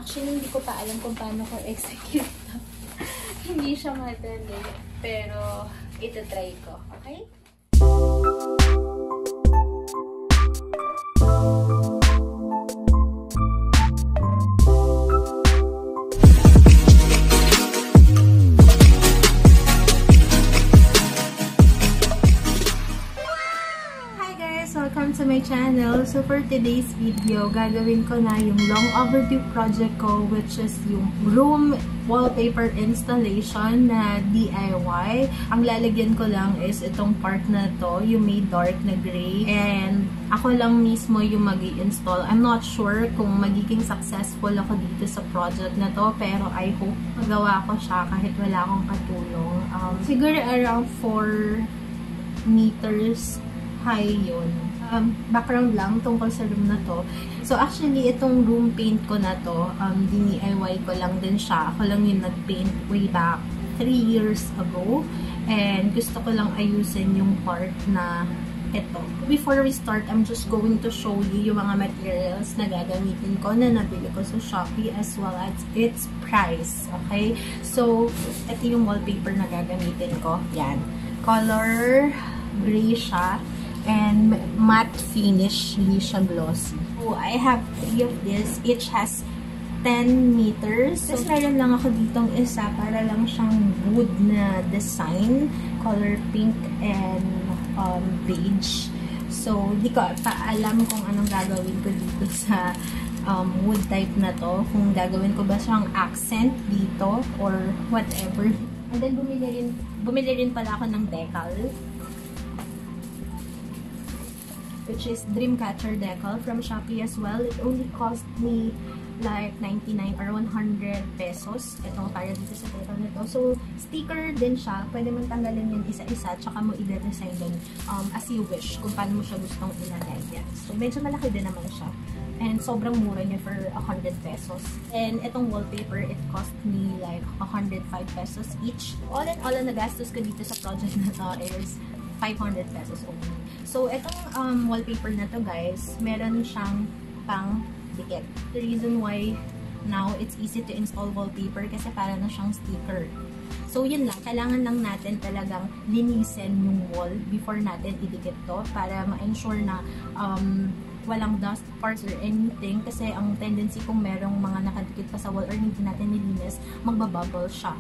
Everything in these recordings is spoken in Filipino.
Actually, hindi ko pa alam kung paano ko execute. Hindi siya madali. Pero, ito try ko. Okay? Welcome to my channel. So for today's video, gagawin ko na yung long overdue project ko, which is yung room wallpaper installation na DIY. Ang lalagyan ko lang is itong part na to, yung may dark na gray, and ako lang mismo yung mag-i-install. I'm not sure kung magiging successful ako dito sa project na to, pero I hope magawa ko siya kahit wala akong katulong. Siguro around 4 meters high yun. Background lang tungkol sa room na to. So actually, itong room paint ko na to, DIY ko lang din siya. Ako lang yung nag-paint way back 3 years ago. And gusto ko lang ayusin yung part na ito. Before we start, I'm just going to show you yung mga materials na gagamitin ko na nabili ko sa Shopee as well as its price. Okay? So, ito yung wallpaper na gagamitin ko. Yan. Color gray siya. And matte finish, hindi siya glossy. So, I have 3 of this. Each has 10 meters. Tapos meron lang ako ditong isa para lang siyang wood na design. Color pink and beige. So, di ko pa alam kung anong gagawin ko dito sa wood type na to. Kung gagawin ko ba siyang accent dito or whatever. And then, bumili rin pala ako ng decal, which is Dreamcatcher decal from Shopee as well. It only cost me like 99 or 100 pesos. Ito, para dito sa decal nito. So, sticker din siya. Pwede mo tanggalin yun isa-isa, tsaka mo i-design din as you wish, kung paano mo siya gustong ilagay. Yes. So, medyo malaki din naman siya. And sobrang mura niya for 100 pesos. And itong wallpaper, it cost me like 105 pesos each. All in all, ang nagastos ko dito sa project na to is 500 pesos only. So, itong wallpaper na to, guys, meron siyang pang dikit. The reason why now it's easy to install wallpaper kasi para na siyang sticker. So, yun lang. Kailangan lang natin talagang linisin yung wall before natin idikit to para ma-ensure na walang dust parts or anything. Kasi ang tendency kung merong mga nakadikit pa sa wall or hindi natin nilinis, magbabubble siya.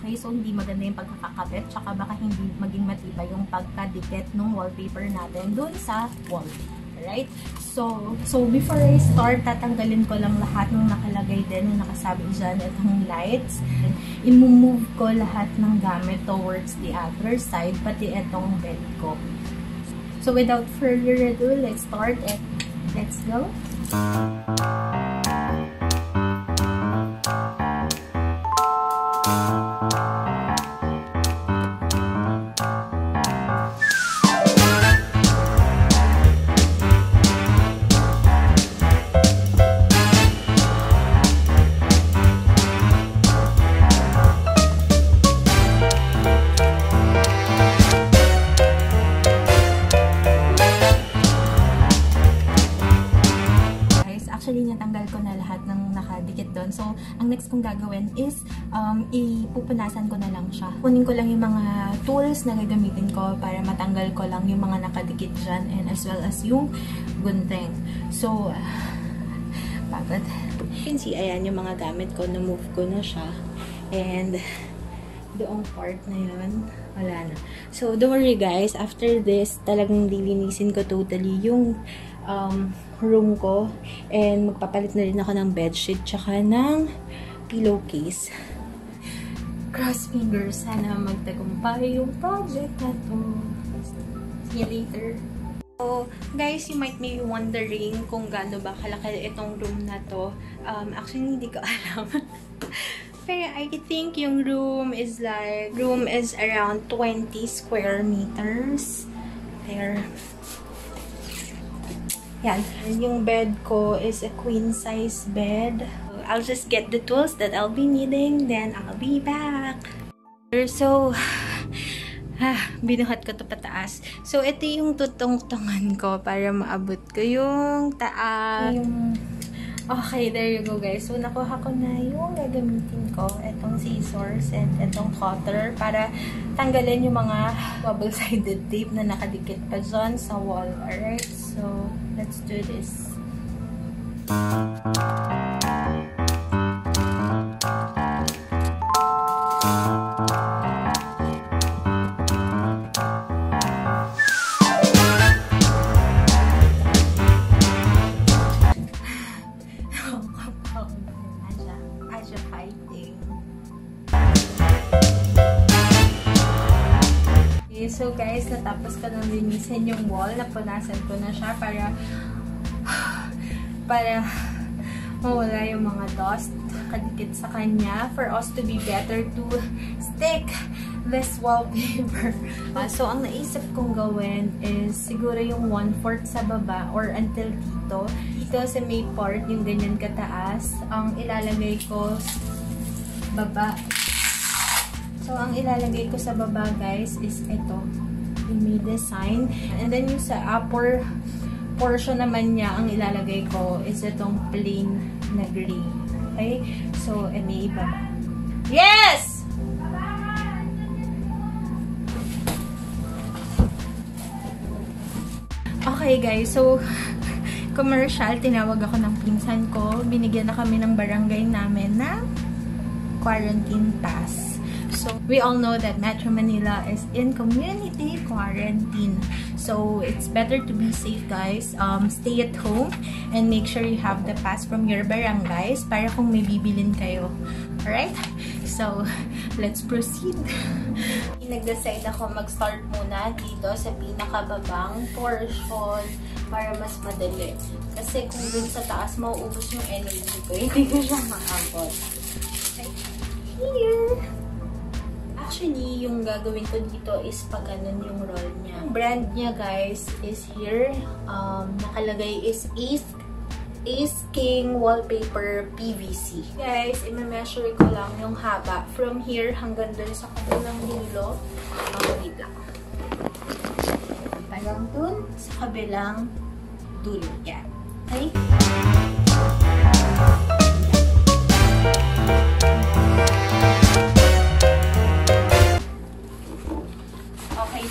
Okay, so hindi maganda yung pagkakakabit, tsaka baka hindi maging matibay yung pagkadikit ng wallpaper natin dun sa wall. Alright? So before I start, tatanggalin ko lang lahat ng nakalagay din, ng nakasabi dyan, itong lights. I-move ko lahat ng gamit towards the other side, pati itong bed ko. So without further ado, let's start and let's go. Natanggal ko na lahat ng nakadikit doon. So, ang next kong gagawin is ipupunasan ko na lang siya. Kunin ko lang yung mga tools na gagamitin ko para matanggal ko lang yung mga nakadikit dyan, and as well as yung gunting. So, pagod. You can see, ayan yung mga gamit ko. Na-move ko na siya. And doong part na yun, wala na. So, don't worry guys. After this, talagang lilinisin ko totally yung room ko, and magpapalit na rin ako ng bedsheet tsaka ng pillowcase. Cross fingers, sana magtagumpay yung project na to. See you later. So, guys, you might be wondering kung gaano ba kalaki itong room na to. Actually, hindi ko alam. Pero I think yung room is around 20 square meters. There. Yan. Yung bed ko is a queen size bed. I'll just get the tools that I'll be needing, then I'll be back. So, binuhat ko to pataas. So, ito yung tutungtungan ko para maabot ko yung taas. Yung Okay, there you go guys. So, nakuha ko na yung gagamitin ko. Itong scissors and itong cutter para tanggalin yung mga double-sided tape na nakadikit pa dyan sa wall. Alright? So, let's do this. So guys, natapos ko nang linisin yung wall. Napunasan ko na siya para mawala yung mga dust kadikit sa kanya for us to be better to stick this wallpaper. So ang naisip kong gawin is siguro yung 1/4 sa baba or until dito. Dito sa may part, yung ganyan kataas, ang ilalagay ko sa baba. So, ang ilalagay ko sa baba, guys, is ito. Yung may design. And then, yung sa upper portion naman niya, ang ilalagay ko is itong plain na gray. Okay? So, may iba. Yes! Okay, guys. So, commercial, tinawag ako ng pinsan ko. Binigyan na kami ng barangay namin na quarantine pass. So, we all know that Metro Manila is in community quarantine. So, it's better to be safe, guys. Stay at home and make sure you have the pass from your barangays para kung may bibilin kayo. Alright? So, let's proceed. Nag-decide ako mag-start muna dito sa pinakababang portion para mas madali. Kasi kung dun sa taas, mauubos yung energy ko. Hindi ko siya maabot. Here! Actually, yung gagawin ko dito is pag ganun yung roll niya. Yung brand niya, guys, is here. Nakalagay is Ace King Wallpaper PVC. Guys, i-measure ko lang yung haba from here hanggang dun sa kabilang dulo. Wait lang. Hanggang dun sa kabilang dulo. Yan. Okay?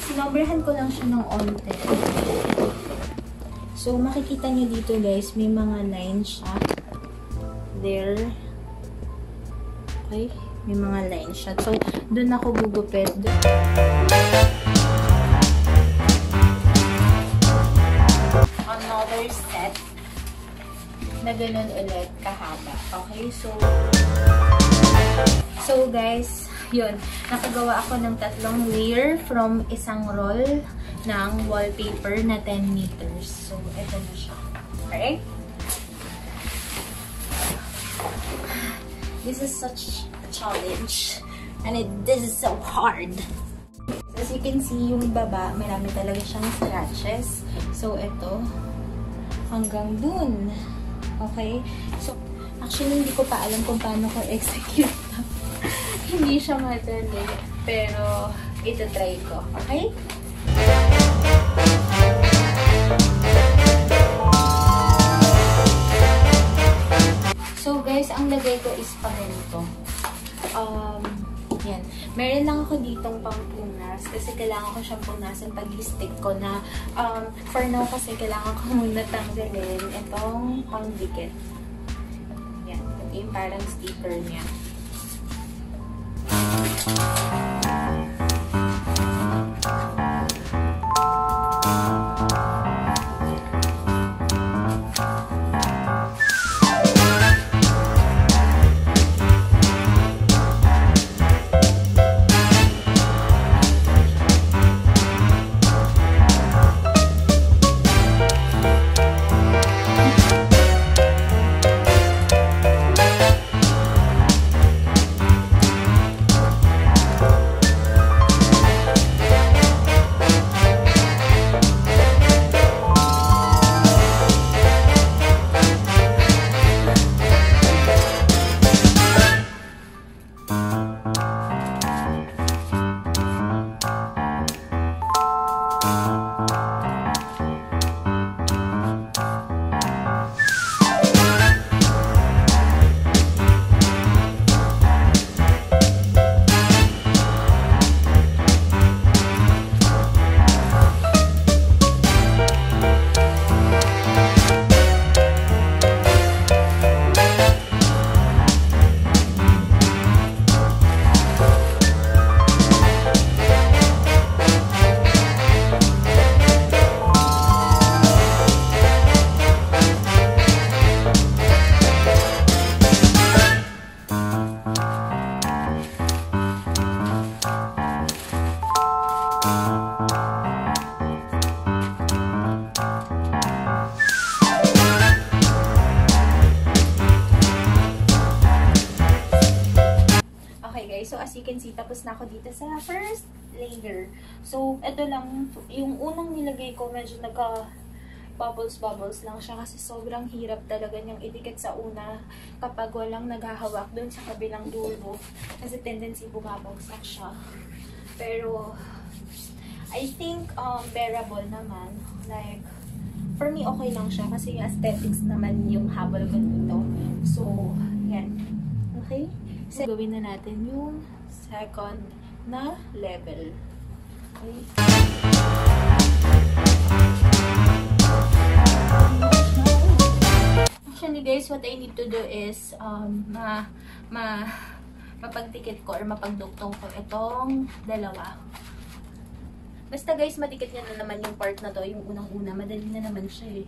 Sinombrahan ko lang siya ng onte. So, makikita nyo dito guys, may mga lines siya. There. Okay? May mga lines siya. So, dun ako gugupit. Another set na ganun ulit kahaba. Okay? So guys, yun, nakagawa ako ng 3 layer from isang roll ng wallpaper na 10 meters. So, ito na siya. Alright? This is such a challenge. And this is so hard. As you can see, yung baba, marami talaga siyang scratches. So, ito, hanggang dun. Okay? So, actually, hindi ko pa alam kung paano ko execute. Hindi siya madali, pero ito try ko, okay? So guys, ang lagay ko is pa ganito. Yan. Meron lang ako ditong pangpunas kasi kailangan ko siyang punasan pag i-stick ko na for now kasi kailangan ko muna tanggalin itong pangdikit. Yan. Ito yung parang sticker niya. guys, so as you can see, tapos na ako dito sa first layer. So, ito lang, yung unang nilagay ko, medyo bubbles lang siya kasi sobrang hirap talaga niyang idikit sa una kapag walang naghahawak dun sa kabilang dulo kasi tendency bumabagsak siya. Pero I think bearable naman. Like, for me okay lang siya kasi yung aesthetics naman yung habol ko dito. So, yan. Okay? So, gawin na natin yung second na level. Okay? Actually guys, what I need to do is mapagdikit ko or mapagduktong ko itong dalawa. Basta guys, madikit niya na naman yung part na to, yung unang-una. Madali na naman siya eh.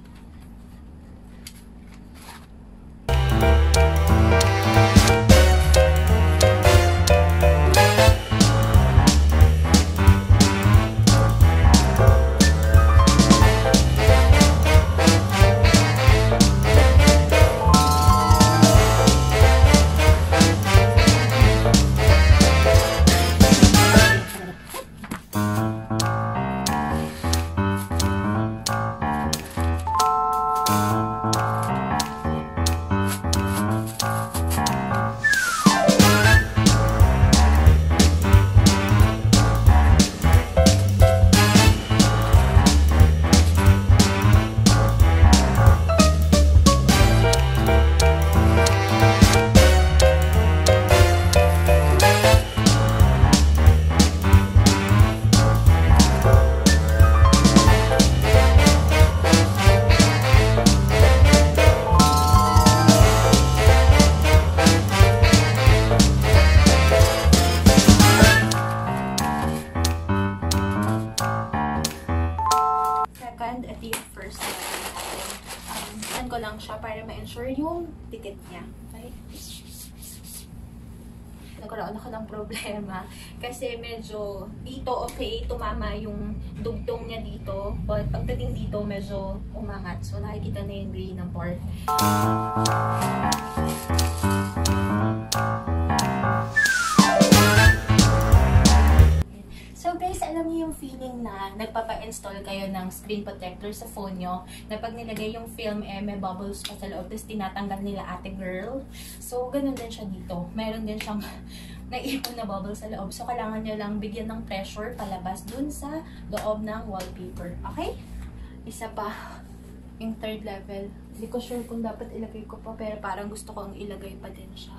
ko lang siya para ma-ensure yung ticket niya. Okay? Nagkaroon ako ng problema kasi medyo dito okay, tumama yung dugtong niya dito, but pagdating dito medyo umangat. So nakikita na yung gray ng part. So guys, alam niyo yung feeling na nagpapa-install kayo ng screen protector sa phone nyo, na pag nilagay yung film may bubbles pa sa loob, tapos tinatanggal nila ate girl. So ganun din siya dito. Meron din siyang naipon na bubble sa loob. So kailangan nyo lang bigyan ng pressure palabas dun sa loob ng wallpaper. Okay? Isa pa, yung third level. Hindi ko sure kung dapat ilagay ko pa, pero parang gusto kong ilagay pa din siya.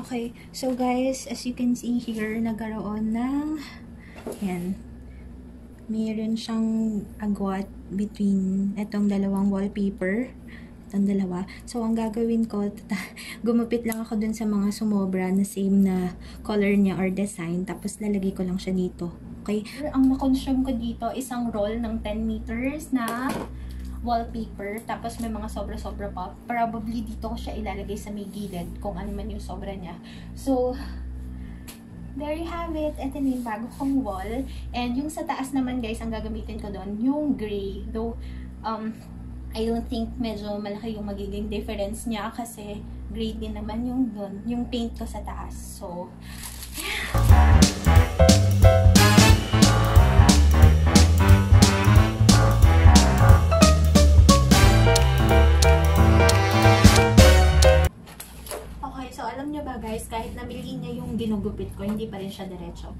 Okay, so guys, as you can see here, nagkaroon ng, yan, mayroon siyang agwat between itong dalawang wallpaper, itong dalawa. So, ang gagawin ko, gumupit lang ako dun sa mga sumobra na same na color niya or design, tapos lalagay ko lang siya dito. Okay, ang na-consume ko dito, isang roll ng 10 meters na wallpaper, tapos may mga sobra-sobra pa. Probably dito ko siya ilalagay sa may gilid kung ano man yung sobra niya. So, there you have it. Ito na yung bago kong wall. And yung sa taas naman guys, ang gagamitin ko doon, yung gray. Though, I don't think medyo malaki yung magiging difference niya kasi gray din naman yung doon, yung paint ko sa taas. So, yeah. Guys, kahit namili niya yung ginugupit ko, hindi pa rin siya diretso.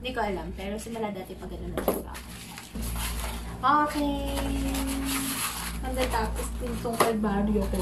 Hindi ko alam, pero simula dati pag gano'n na siya. Okay. And then tapos din itong kalbaryo ko.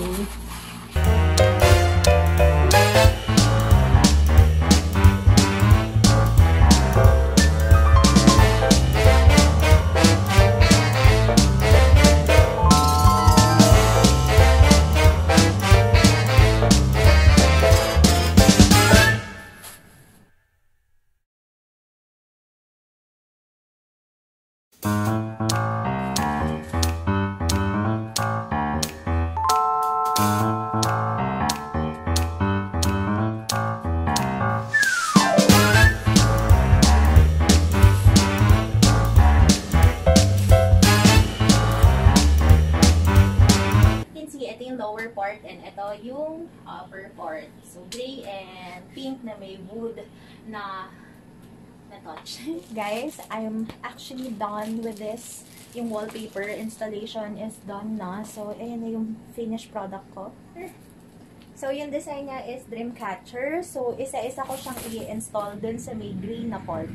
Lower part and ito yung upper part. So gray and pink na may wood na touch. Guys, I'm actually done with this. Yung wallpaper installation is done na. So ayan na yung finished product ko. So yung design niya is Dreamcatcher. So isa-isa ko siyang i-install dun sa may green na part.